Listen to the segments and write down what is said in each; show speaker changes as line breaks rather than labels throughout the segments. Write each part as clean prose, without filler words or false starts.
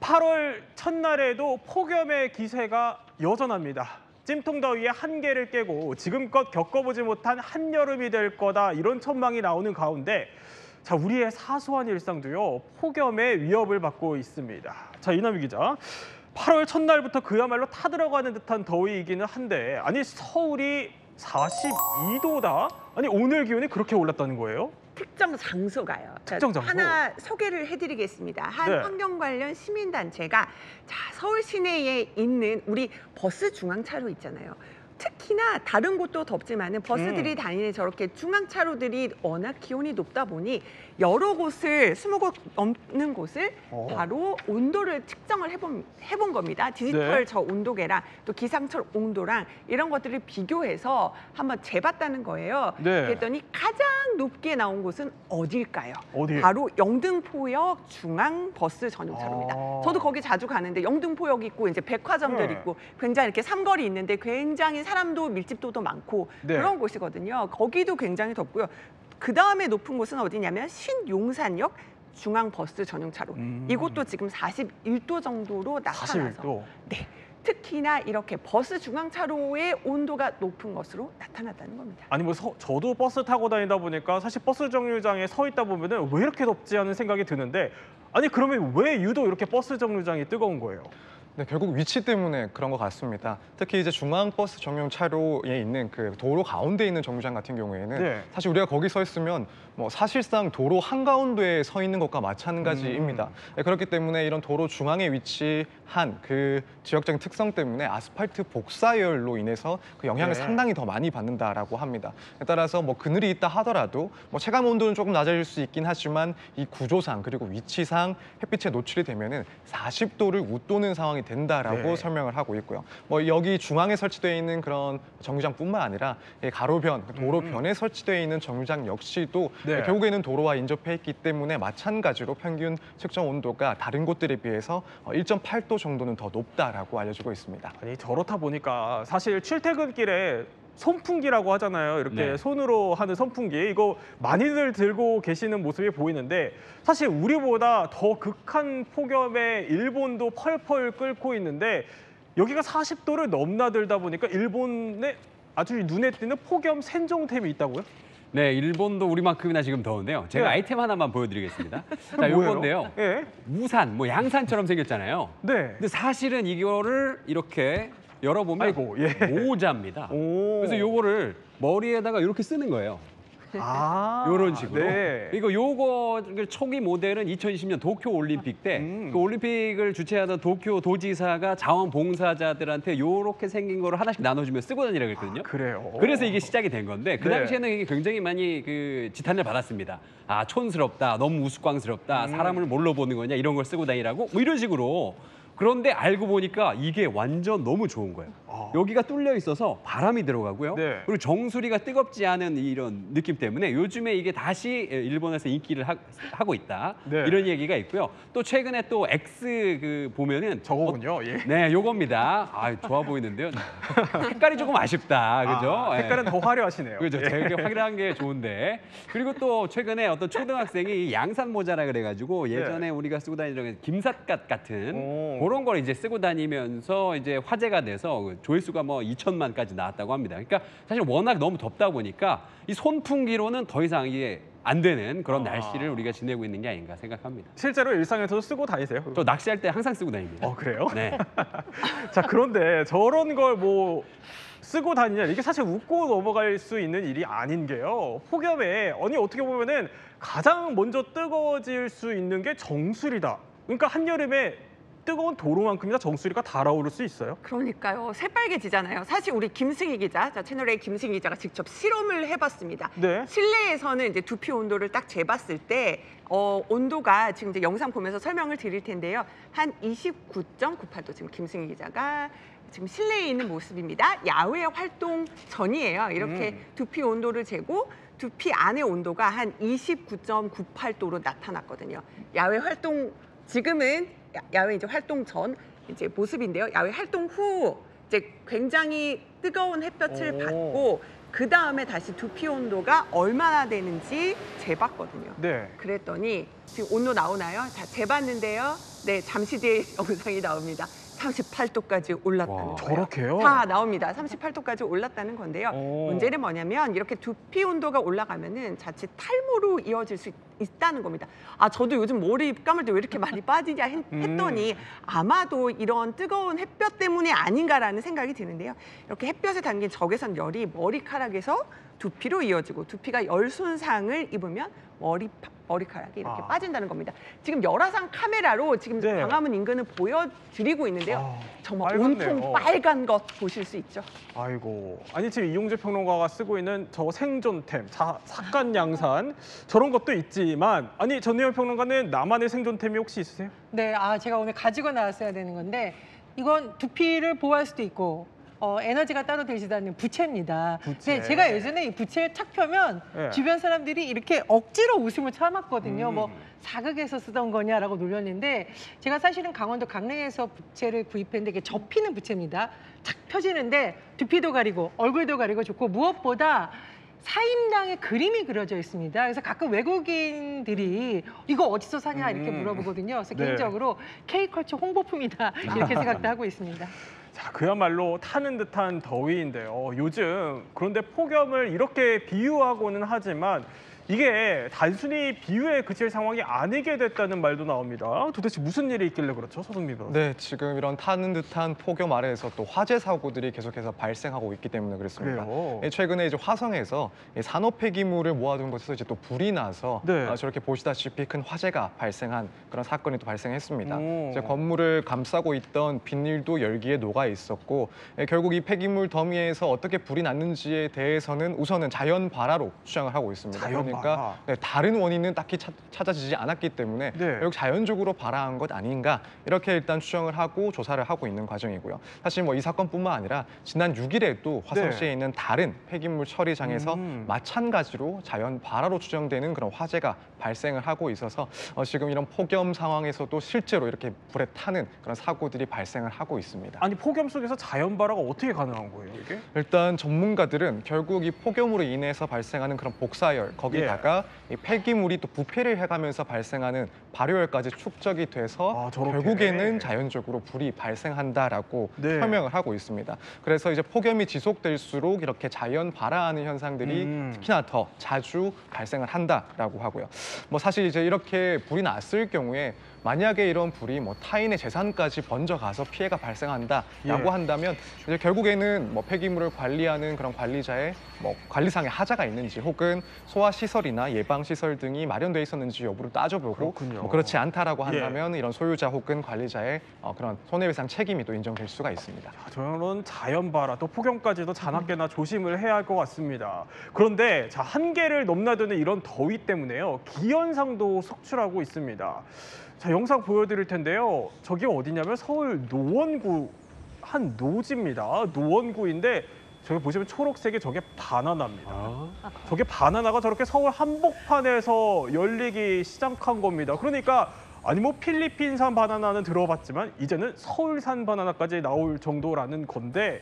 8월 첫날에도 폭염의 기세가 여전합니다. 찜통더위의 한계를 깨고 지금껏 겪어보지 못한 한여름이 될 거다 이런 전망이 나오는 가운데 자, 우리의 사소한 일상도요 폭염의 위협을 받고 있습니다. 자, 이남희 기자. 8월 첫날부터 그야말로 타들어가는 듯한 더위이기는 한데 아니 서울이 42도다? 아니 오늘 기온이 그렇게 올랐다는 거예요?
특정 장소가요.
특정 장소?
하나 소개를 해드리겠습니다. 한
네.
환경 관련 시민단체가 서울 시내에 있는 우리 버스 중앙차로 있잖아요. 특히나 다른 곳도 덥지만은 버스들이 다니는 저렇게 중앙차로들이 워낙 기온이 높다 보니 여러 곳을 20곳 넘는 곳을 바로 온도를 측정을 해본 겁니다. 디지털
네.
저 온도계랑 또 기상청 온도랑 이런 것들을 비교해서 한번 재봤다는 거예요.
네.
그랬더니 가장 높게 나온 곳은 어딜까요?
어디예요?
바로 영등포역 중앙버스 전용차로입니다. 저도 거기 자주 가는데 영등포역 있고 이제 백화점들
네.
있고 굉장히 이렇게 삼거리 있는데 굉장히 사람도 밀집도도 많고
네.
그런 곳이거든요. 거기도 굉장히 덥고요. 그 다음에 높은 곳은 어디냐면 신용산역 중앙버스 전용차로. 이곳도 지금 41도 정도로 나타나서
41도?
네, 특히나 이렇게 버스 중앙차로의 온도가 높은 것으로 나타났다는 겁니다.
아니 뭐 저도 버스 타고 다니다 보니까 사실 버스 정류장에 서 있다 보면은 왜 이렇게 덥지 하는 생각이 드는데 아니 그러면 왜 유독 이렇게 버스 정류장이 뜨거운 거예요?
네, 결국 위치 때문에 그런 것 같습니다. 특히 이제 중앙버스 전용 차로에 있는 그 도로 가운데 있는 정류장 같은 경우에는
네.
사실 우리가 거기 서 있으면 뭐 사실상 도로 한가운데에 서 있는 것과 마찬가지입니다. 네, 그렇기 때문에 이런 도로 중앙에 위치한 그 지역적인 특성 때문에 아스팔트 복사열로 인해서 그 영향을
네.
상당히 더 많이 받는다라고 합니다. 따라서 뭐 그늘이 있다 하더라도 뭐 체감 온도는 조금 낮아질 수 있긴 하지만 이 구조상 그리고 위치상 햇빛에 노출이 되면은 40도를 웃도는 상황이 된다라고
네.
설명을 하고 있고요. 뭐 여기 중앙에 설치되어 있는 그런 정류장뿐만 아니라 가로변, 도로변에 설치되어 있는 정류장 역시도
네.
결국에는 도로와 인접해 있기 때문에 마찬가지로 평균 측정 온도가 다른 곳들에 비해서 1.8도 정도는 더 높다라고 알려지고 있습니다.
아니 저렇다 보니까 사실 출퇴근길에 선풍기라고 하잖아요. 이렇게
네.
손으로 하는 선풍기 이거 많이들 들고 계시는 모습이 보이는데 사실 우리보다 더 극한 폭염에 일본도 펄펄 끓고 있는데 여기가 40도를 넘나들다 보니까 일본에 아주 눈에 띄는 폭염 생존템이 있다고요?
네, 일본도 우리만큼이나 지금 더운데요. 제가
네.
아이템 하나만 보여드리겠습니다. 자,
뭐예요?
요건데요.
예.
우산, 뭐 양산처럼 생겼잖아요.
네.
근데 사실은 이거를 이렇게 열어보면
아이고, 예.
모자입니다.
오.
그래서 요거를 머리에다가 이렇게 쓰는 거예요.
아,
이런 식으로.
네.
그리고 요거 초기 모델은 2020년 도쿄 올림픽 때 그 올림픽을 주최하던 도쿄 도지사가 자원봉사자들한테 요렇게 생긴 거를 하나씩 나눠주면 쓰고 다니라고 했거든요.
그래요.
그래서 이게 시작이 된 건데 그
네.
당시에는 이게 굉장히 많이 그 지탄을 받았습니다. 아, 촌스럽다, 너무 우스꽝스럽다, 사람을 뭘로 보는 거냐 이런 걸 쓰고 다니라고 뭐 이런 식으로. 그런데 알고 보니까 이게 완전 너무 좋은 거예요. 여기가 뚫려 있어서 바람이 들어가고요.
네.
그리고 정수리가 뜨겁지 않은 이런 느낌 때문에 요즘에 이게 다시 일본에서 인기를 하고 있다.
네.
이런 얘기가 있고요. 또 최근에 또 X 그 보면은
저거군요. 예.
네, 요겁니다. 아, 좋아 보이는데요. 색깔이 조금 아쉽다. 그죠?
아,
예.
색깔은 더 화려하시네요.
그죠.
예.
되게 확실한 게 좋은데. 그리고 또 최근에 어떤 초등학생이 양산 모자라 그래가지고 예전에 우리가 쓰고 다니던 김삿갓 같은
오.
그런 걸 이제 쓰고 다니면서 이제 화제가 돼서 조회수가 뭐 2천만까지 나왔다고 합니다. 그러니까 사실 워낙 너무 덥다 보니까 이 손풍기로는 더 이상 이게 안 되는 그런 날씨를 우리가 지내고 있는 게 아닌가 생각합니다.
실제로 일상에서도 쓰고 다니세요?
저 낚시할 때 항상 쓰고 다닙니다.
그래요?
네.
자, 그런데 저런 걸 뭐 쓰고 다니냐 이게 사실 웃고 넘어갈 수 있는 일이 아닌 게요. 폭염에 아니 어떻게 보면은 가장 먼저 뜨거워질 수 있는 게 정수리다. 그러니까 한여름에 뜨거운 도로만큼이나 정수리가 달아오를 수 있어요.
그러니까요. 새빨개지잖아요. 사실 우리 김승희 기자, 채널A 김승희 기자가 직접 실험을 해봤습니다.
네.
실내에서는 이제 두피 온도를 딱 재봤을 때 온도가 지금 이제 영상 보면서 설명을 드릴 텐데요. 한 29.98도 지금 김승희 기자가 지금 실내에 있는 모습입니다. 야외 활동 전이에요. 이렇게 두피 온도를 재고 두피 안의 온도가 한 29.98도로 나타났거든요. 야외 활동 지금은 야외 이제 활동 전 이제 모습인데요. 야외 활동 후 이제 굉장히 뜨거운 햇볕을 받고 그 다음에 다시 두피 온도가 얼마나 되는지 재봤거든요.
네.
그랬더니 지금 온도 나오나요? 자, 재봤는데요. 네, 잠시 뒤에 영상이 나옵니다. 38도까지 올랐다는
와,
거예요.
저렇게요?
다 나옵니다. 38도까지 올랐다는 건데요.
오.
문제는 뭐냐면 이렇게 두피 온도가 올라가면은 자칫 탈모로 이어질 수 있다는 겁니다. 아, 저도 요즘 머리 감을 때 왜 이렇게 많이 빠지냐 했더니 아마도 이런 뜨거운 햇볕 때문이 아닌가라는 생각이 드는데요. 이렇게 햇볕에 담긴 적외선 열이 머리카락에서 두피로 이어지고 두피가 열 손상을 입으면 머리카락이 이렇게
아.
빠진다는 겁니다. 지금 열화상 카메라로 지금
네.
광화문 인근을 보여드리고 있는데요.
아,
정말
빨갛네요.
온통 빨간 것 보실 수 있죠.
아이고. 아니 지금 이용재 평론가가 쓰고 있는 저 생존템, 삭간양산 저런 것도 있지만 아니 전혜연 평론가는 나만의 생존템이 혹시 있으세요?
네, 제가 오늘 가지고 나왔어야 되는 건데 이건 두피를 보호할 수도 있고 에너지가 따로 들지도 않는 부채입니다.
부채.
네, 제가 예전에 이 부채를 탁 펴면
네.
주변 사람들이 이렇게 억지로 웃음을 참았거든요.
음.
뭐 사극에서 쓰던 거냐라고 놀렸는데 제가 사실은 강원도 강릉에서 부채를 구입했는데 이게 접히는 부채입니다. 탁 펴지는데 두피도 가리고 얼굴도 가리고 좋고 무엇보다 사임당의 그림이 그려져 있습니다. 그래서 가끔 외국인들이 이거 어디서 사냐 이렇게 물어보거든요. 그래서
네.
개인적으로 K컬처 홍보품이다 이렇게 생각도 하고 있습니다.
자, 그야말로 타는 듯한 더위인데요. 요즘 그런데 폭염을 이렇게 비유하고는 하지만 이게 단순히 비유에 그칠 상황이 아니게 됐다는 말도 나옵니다. 도대체 무슨 일이 있길래 그렇죠, 서승민 변호사?
네, 지금 이런 타는 듯한 폭염 아래에서 또 화재 사고들이 계속해서 발생하고 있기 때문에 그렇습니다.
그래요?
예, 최근에 이제 화성에서 이 산업 폐기물을 모아둔 곳에서 이제 또 불이 나서
네.
저렇게 보시다시피 큰 화재가 발생한 그런 사건이 또 발생했습니다.
오.
이제 건물을 감싸고 있던 비닐도 열기에 녹아 있었고 결국 이 폐기물 더미에서 어떻게 불이 났는지에 대해서는 우선은 자연 발화로 추정을 하고 있습니다.
자연 발화.
그러니까 네, 다른 원인은 딱히 찾아지지 않았기 때문에
네.
결국 자연적으로 발화한 것 아닌가 이렇게 일단 추정을 하고 조사를 하고 있는 과정이고요. 사실 뭐 이 사건뿐만 아니라 지난 6일에도 화성시에
네.
있는 다른 폐기물 처리장에서 마찬가지로 자연 발화로 추정되는 그런 화재가 발생을 하고 있어서 지금 이런 폭염 상황에서도 실제로 이렇게 불에 타는 그런 사고들이 발생을 하고 있습니다.
아니 폭염 속에서 자연 발화가 어떻게 가능한 거예요, 이게?
일단 전문가들은 결국 이 폭염으로 인해서 발생하는 그런 복사열 거기다가 이 폐기물이 또 부패를 해가면서 발생하는 발효열까지 축적이 돼서
아, 저렇게.
결국에는 자연적으로 불이 발생한다라고
네.
설명을 하고 있습니다. 그래서 이제 폭염이 지속될수록 이렇게 자연 발화하는 현상들이 특히나 더 자주 발생을 한다라고 하고요. 뭐 사실 이제 이렇게 불이 났을 경우에 만약에 이런 불이 뭐 타인의 재산까지 번져가서 피해가 발생한다라고
예.
한다면 이제 결국에는 뭐 폐기물을 관리하는 그런 관리자의 뭐 관리상의 하자가 있는지 혹은 소화 시설이나 예방 시설 등이 마련돼 있었는지 여부를 따져보고
그렇군요.
뭐 그렇지 않다라고
예.
한다면 이런 소유자 혹은 관리자의 그런 손해배상 책임이 또 인정될 수가 있습니다.
저런 자연 발화 또 폭염까지도 자나깨나 조심을 해야 할 것 같습니다. 그런데 자, 한계를 넘나드는 이런 더위 때문에요. 기현상도 속출하고 있습니다. 자, 영상 보여드릴 텐데요. 저기 어디냐면 서울 노원구 한 노지입니다. 노원구인데 저기 보시면 초록색이 저게 바나나입니다. 저게 바나나가 저렇게 서울 한복판에서 열리기 시작한 겁니다. 그러니까 아니 뭐 필리핀산 바나나는 들어봤지만 이제는 서울산 바나나까지 나올 정도라는 건데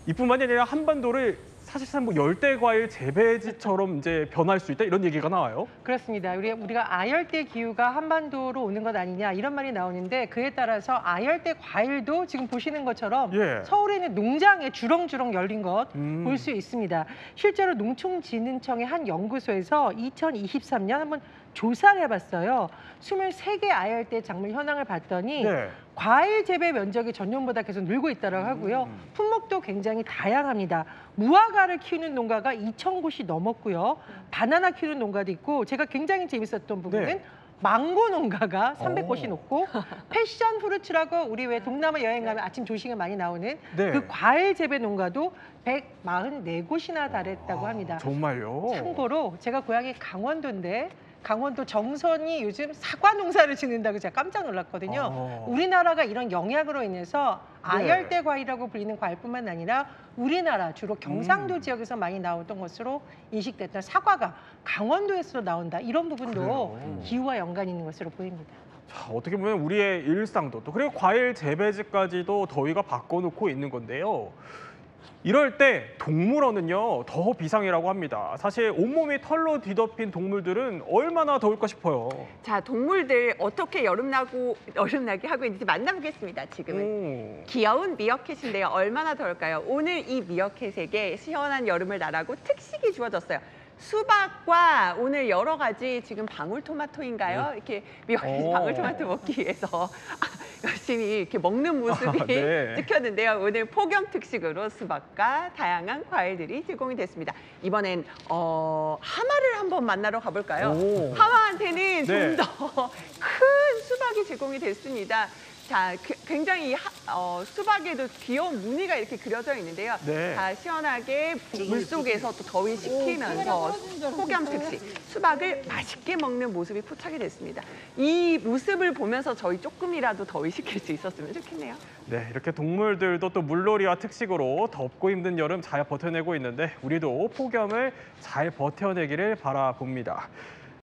이뿐만이 아니라 한반도를 사실상 뭐 열대 과일 재배지처럼 이제 변할 수 있다 이런 얘기가 나와요.
그렇습니다. 우리가 아열대 기후가 한반도로 오는 것 아니냐 이런 말이 나오는데 그에 따라서 아열대 과일도 지금 보시는 것처럼
예.
서울에 있는 농장에 주렁주렁 열린 것 볼 수 있습니다. 실제로 농촌진흥청의 한 연구소에서 2023년 한번 조사를 해봤어요. 23개 아열대 작물 현황을 봤더니
네.
과일 재배 면적이 전년보다 계속 늘고 있다고 하고요. 품목도 굉장히 다양합니다. 무화과를 키우는 농가가 2,000곳이 넘었고요. 바나나 키우는 농가도 있고 제가 굉장히 재밌었던 부분은
네.
망고 농가가 300곳이
오.
높고 패션 프루츠라고 우리 왜 동남아 여행 가면 아침 조식에 많이 나오는
네.
그 과일 재배 농가도 144곳이나 달했다고 합니다.
정말요?
참고로 제가 고향이 강원도인데 강원도 정선이 요즘 사과 농사를 짓는다고 제가 깜짝 놀랐거든요. 우리나라가 이런 영향으로 인해서 아열대 과일이라고 불리는 과일뿐만 아니라 우리나라 주로 경상도 지역에서 많이 나오던 것으로 인식됐던 사과가 강원도에서 나온다. 이런 부분도
그래요?
기후와 연관이 있는 것으로 보입니다.
자, 어떻게 보면 우리의 일상도 또 그리고 과일 재배지까지도 더위가 바꿔놓고 있는 건데요. 이럴 때 동물원은요 더 비상이라고 합니다. 사실 온몸이 털로 뒤덮인 동물들은 얼마나 더울까 싶어요.
자, 동물들 어떻게 여름나게 하고 있는지 만나보겠습니다. 지금은.
오.
귀여운 미어캣인데요. 얼마나 더울까요? 오늘 이 미어캣에게 시원한 여름을 나라고 특식이 주어졌어요. 수박과 오늘 여러 가지 지금 방울토마토인가요? 이렇게 미어캣이
오.
방울토마토 먹기 위해서 열심히 이렇게 먹는 모습이
네.
찍혔는데요. 오늘 폭염 특식으로 수박과 다양한 과일들이 제공이 됐습니다. 이번엔 하마를 한번 만나러 가볼까요?
오.
하마한테는
네.
좀 더 큰 수박이 제공이 됐습니다. 자, 굉장히 수박에도 귀여운 무늬가 이렇게 그려져 있는데요.
네.
자, 시원하게 물속에서 또 더위 식히면서 폭염 특식 수박을 맛있게 먹는 모습이 포착이 됐습니다. 이 모습을 보면서 저희 조금이라도 더위 식힐 수 있었으면 좋겠네요.
네, 이렇게 동물들도 또 물놀이와 특식으로 덥고 힘든 여름 잘 버텨내고 있는데 우리도 폭염을 잘 버텨내기를 바라봅니다.